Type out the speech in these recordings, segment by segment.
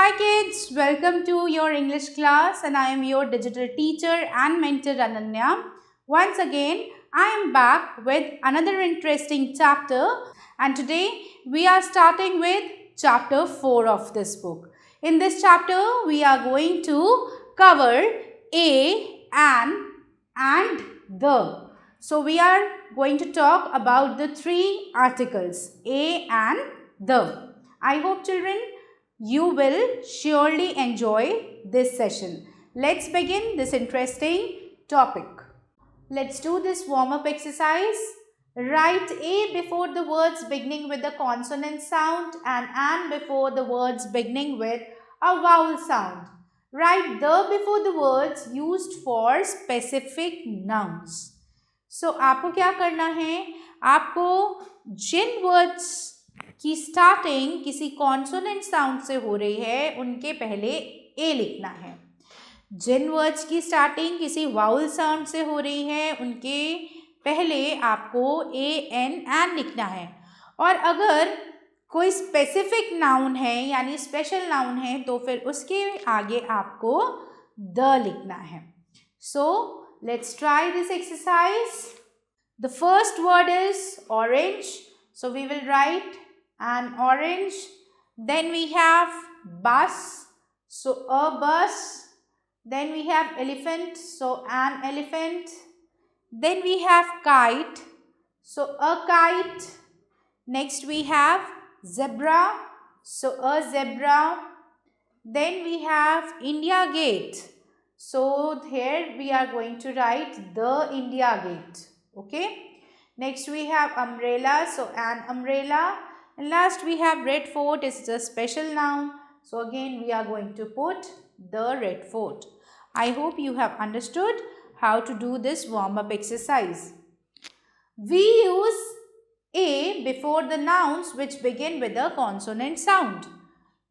Hi kids, welcome to your English class and I am your digital teacher and mentor Ananya. Once again, I am back with another interesting chapter and today we are starting with chapter 4 of this book. In this chapter, we are going to cover a, and the. So we are going to talk about the three articles a and the. I hope children you will surely enjoy this session. Let's begin this interesting topic. Let's do this warm-up exercise. Write A before the words beginning with the consonant sound and before the words beginning with a vowel sound. Write the before the words used for specific nouns. So, आपको क्या करना है? आपको जिन words की starting किसी consonant sound से हो रही है उनके पहले ए लिखना है. जिन वर्ड्स की स्टार्टिंग किसी वाउल साउंड से हो रही है उनके पहले आपको ए एन लिखना है. और अगर कोई स्पेसिफिक नाउन है यानी स्पेशल नाउन है तो फिर उसके आगे आपको द लिखना है. So let's try this exercise. The first word is orange. So we will write an orange. Then we have bus, so a bus. Then we have elephant, so an elephant. Then we have kite, so a kite. Next we have zebra, so a zebra. Then we have India Gate, so here we are going to write the India Gate. Okay. Next we have umbrella, so an umbrella. And last we have Red Fort, is a special noun. So again we are going to put the Red Fort. I hope you have understood how to do this warm-up exercise. We use A before the nouns which begin with a consonant sound.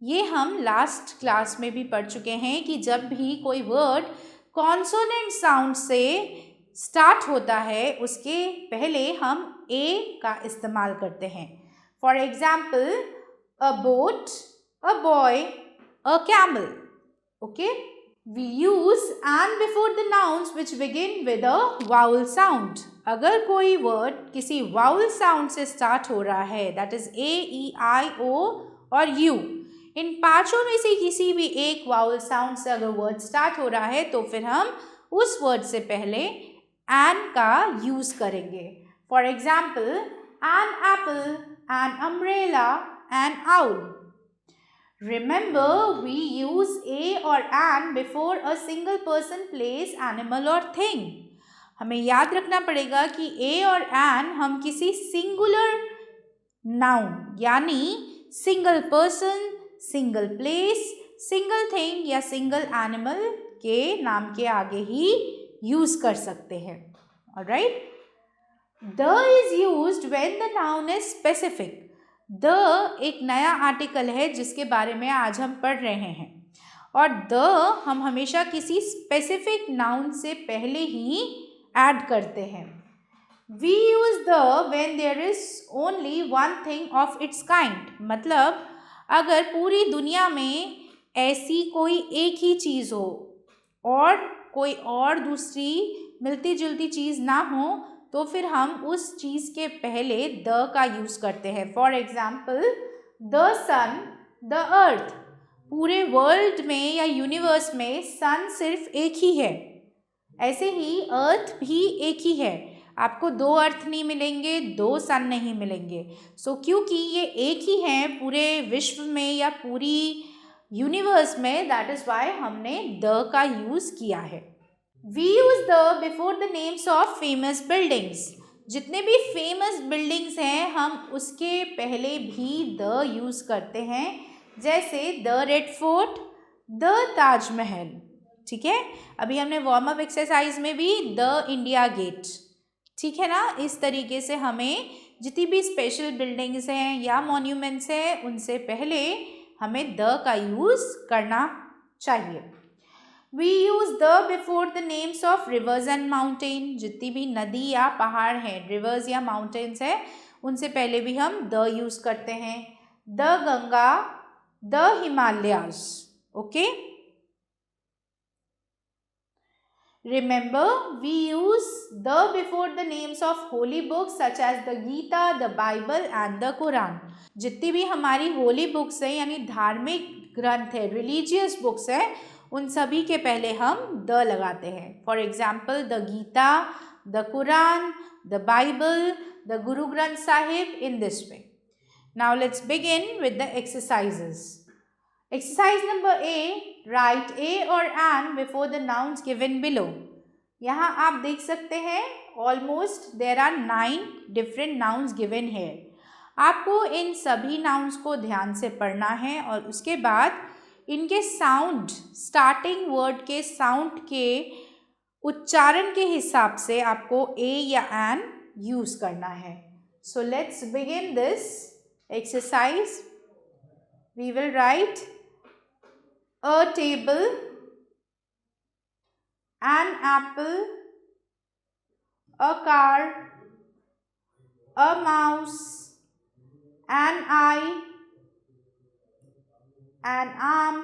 ये हम last class में भी पढ़ चुके हैं कि जब भी कोई वर्ड कॉन्सोनेंट साउंड से स्टार्ट होता है उसके पहले हम A का इस्तेमाल करते हैं. For example, a boat, a boy, a camel. Okay? We use and before the nouns which begin with a vowel sound. अगर कोई word किसी vowel sound से start हो रहा है, that is A, E, I, O और U. इन पांचों में से किसी भी एक vowel sound से अगर word start हो रहा है तो फिर हम उस word से पहले an का use करेंगे. For example, an apple, an umbrella, an owl. Remember, we use a or an before a single person, place, animal or thing. हमें याद रखना पड़ेगा कि a और an हम किसी सिंगुलर नाउन यानी single person, single place, single thing या सिंगल एनिमल के नाम के आगे ही यूज कर सकते हैं. Alright. The is used when the noun is specific. The एक नया आर्टिकल है जिसके बारे में आज हम पढ़ रहे हैं और the हम हमेशा किसी स्पेसिफिक नाउन से पहले ही ऐड करते हैं. We use the when there is only one thing of its kind. मतलब अगर पूरी दुनिया में ऐसी कोई एक ही चीज़ हो और कोई और दूसरी मिलती जुलती चीज़ ना हो तो फिर हम उस चीज़ के पहले द का यूज़ करते हैं. For example, the sun, the earth. पूरे वर्ल्ड में या यूनिवर्स में सन सिर्फ एक ही है, ऐसे ही अर्थ भी एक ही है. आपको दो अर्थ नहीं मिलेंगे, दो सन नहीं मिलेंगे. सो क्योंकि ये एक ही हैं पूरे विश्व में या पूरी यूनिवर्स में, दैट इज़ वाई हमने द का यूज़ किया है. We use the before the names of famous buildings. जितने भी फेमस बिल्डिंग्स हैं हम उसके पहले भी द यूज़ करते हैं, जैसे the red fort, the Taj Mahal. ठीक है. अभी हमने वार्म अप एक्सरसाइज में भी द इंडिया गेट. ठीक है ना. इस तरीके से हमें जितनी भी स्पेशल बिल्डिंग्स हैं या मॉन्यूमेंट्स हैं उनसे पहले हमें द का यूज़ करना चाहिए. We use the before the names of rivers and mountain. जितनी भी नदी या पहाड़ हैं, rivers या mountains है, उनसे पहले भी हम the यूज़ करते हैं. The Ganga, the Himalayas. Okay. Remember, we use the before the names of holy books such as the Gita, the Bible and the Quran. जितनी भी हमारी होली बुक्स हैं यानी धार्मिक ग्रंथ है, रिलीजियस बुक्स हैं, उन सभी के पहले हम द लगाते हैं. For example the Gita, the Quran, the Bible, the Guru Granth Sahib, in this way. Now let's begin with the exercises. Exercise number A, write a or an before the nouns given below. यहाँ आप देख सकते हैं almost there are 9 different nouns given here. आपको इन सभी nouns को ध्यान से पढ़ना है और उसके बाद इनके साउंड, स्टार्टिंग वर्ड के साउंड के उच्चारण के हिसाब से आपको a या an यूज करना है. So let's begin this exercise. We will write a table, an apple, a car, a mouse, an eye, an arm.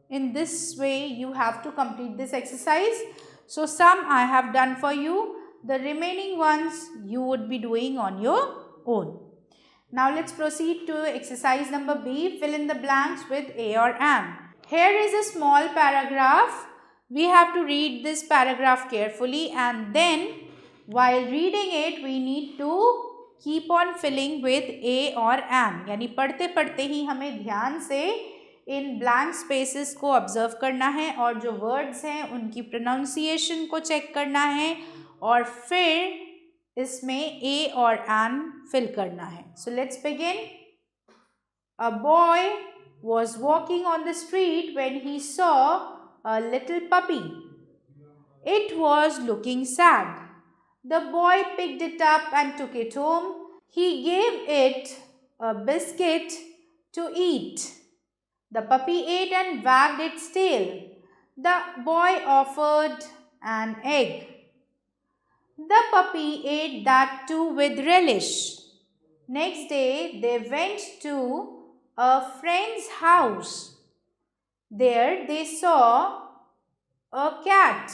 In this way you have to complete this exercise. So some I have done for you, the remaining ones you would be doing on your own. Now let's proceed to exercise number B, fill in the blanks with a or an. Here is a small paragraph. We have to read this paragraph carefully and then while reading it we need to keep on filling with a or an. यानी पढ़ते पढ़ते ही हमें ध्यान से इन blank spaces को observe करना है और जो words हैं उनकी pronunciation को check करना है और फिर इसमें a और an fill करना है. So let's begin. A boy was walking on the street when he saw a little puppy. It was looking sad. The boy picked it up and took it home. He gave it a biscuit to eat. The puppy ate and wagged its tail. The boy offered an egg. The puppy ate that too with relish. Next day they went to a friend's house. There they saw a cat.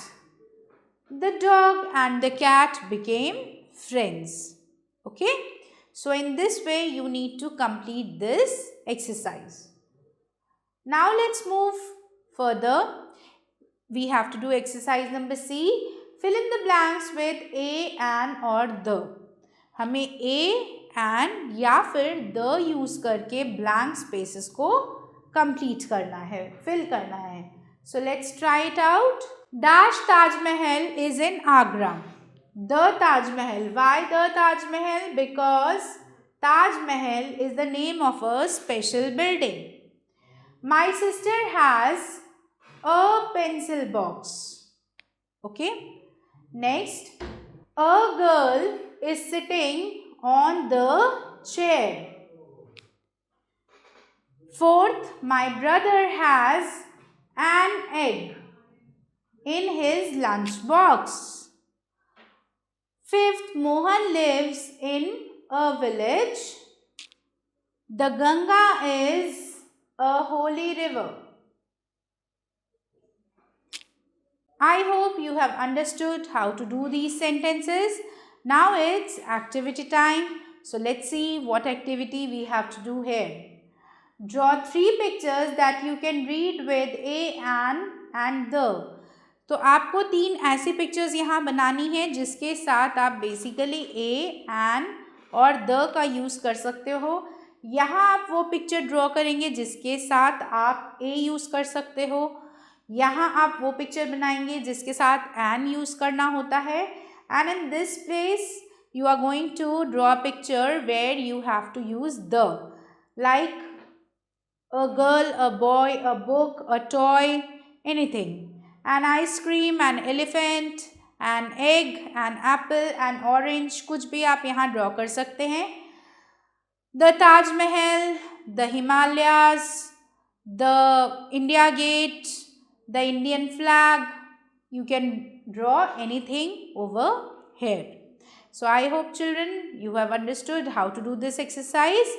The dog and the cat became friends. Okay? So in this way you need to complete this exercise. Now let's move further. We have to do exercise number C. Fill in the blanks with a, an or the. हमें a, an या फिर the use करके blank spaces को complete करना है, fill करना है. So let's try it out. Dash Taj Mahal is in Agra. The Taj Mahal. Why the Taj Mahal? Because Taj Mahal is the name of a special building. My sister has a pencil box. Okay. Next, a girl is sitting on the chair. Fourth, my brother has an egg in his lunch box. Fifth, Mohan lives in a village. The Ganga is a holy river. I hope you have understood how to do these sentences. Now it's activity time. So let's see what activity we have to do here. Draw 3 pictures that you can read with a, an and the. तो आपको 3 ऐसी pictures यहाँ बनानी है जिसके साथ आप basically a, an और the का यूज़ कर सकते हो. यहाँ आप वो पिक्चर ड्रॉ करेंगे जिसके साथ आप a यूज़ कर सकते हो. यहाँ आप वो पिक्चर बनाएंगे जिसके साथ an यूज़ करना होता है. And in this place you are going to draw a picture where you have to use the. Like a girl, a boy, a book, a toy, anything. An ice cream, an elephant, an egg, an apple, an orange. कुछ भी आप यहाँ draw कर सकते हैं. The Taj Mahal, the Himalayas, the India Gate, the Indian flag. You can draw anything over here. So I hope children you have understood how to do this exercise.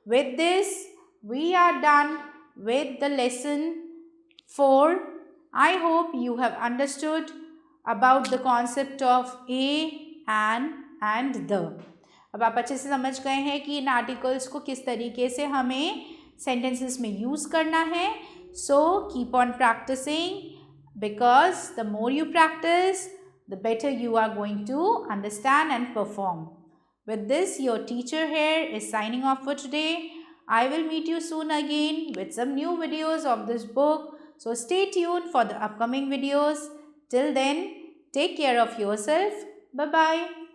With this we are done. with the lesson 4. I hope you have understood about the concept of a, an and the. अब आप अच्छे से समझ गए हैं कि इन articles को किस तरीके से हमें सेंटेंसेस में यूज़ करना है. So keep on practising, because the more you practice, the better you are going to understand and perform. With this, your teacher here is signing off for today. I will meet you soon again with some new videos of this book. So stay tuned for the upcoming videos. Till then, take care of yourself. Bye-bye.